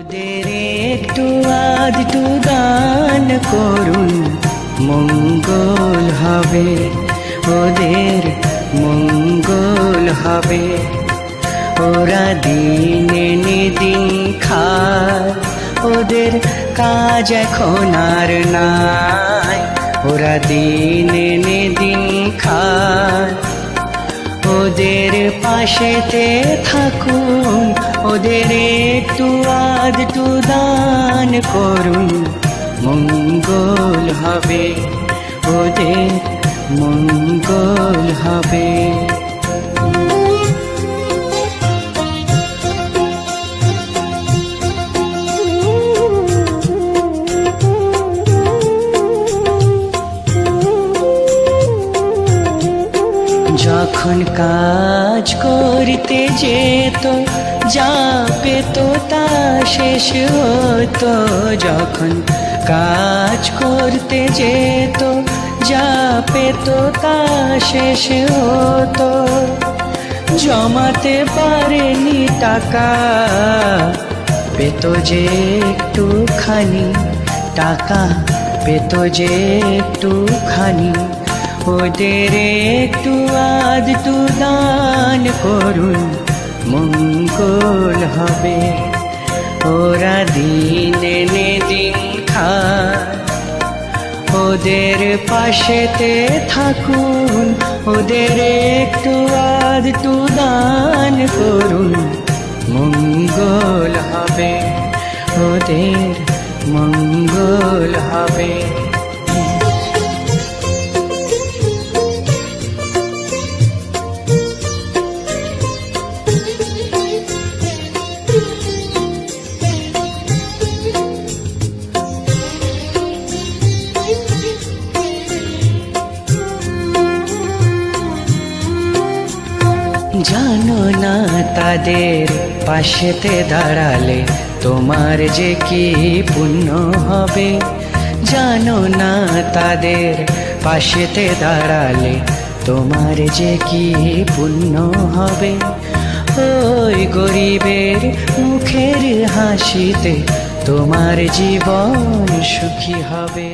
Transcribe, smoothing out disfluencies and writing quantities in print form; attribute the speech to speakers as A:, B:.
A: ওদের একটু আধটু দান করুন, মঙ্গল হবে, ওদের মঙ্গল হবে। ওরা দিন এনে দিন খায়, ওদের কাজ এখন আর নাই। ওরা দিন এনে দিন খায়, ওদের পাশেতে থাকুন, ওদের একটু আধটু দান করুন, মঙ্গল হবে, ওদের মঙ্গল হবে। যখন কাজ করতে যেত, যা পেত তা শেষ হতো। যখন কাজ করতে যেত, যা পেত তা শেষ হতো। জমাতে পারেনি টাকা, পেত যে একটুখানি টাকা, পেত যে একটুখানি। ওদের একটু আধটু দান করুন, মঙ্গল হবে। ওরা দিন এনে দিন খায়, ওদের পাশেতে থাকুন, ওদের একটু আধটু দান করুন, মঙ্গল হবে, ওদের মঙ্গল হবে। জানো না তাদের পাশেতে দাঁড়ালে তোমার যে কি পুণ্য হবে। জানো না তাদের পাশেতে দাঁড়ালে তোমার যে কি পুণ্য হবে। ওই গরিবের মুখের হাসিতে তোমার জীবন সুখী হবে।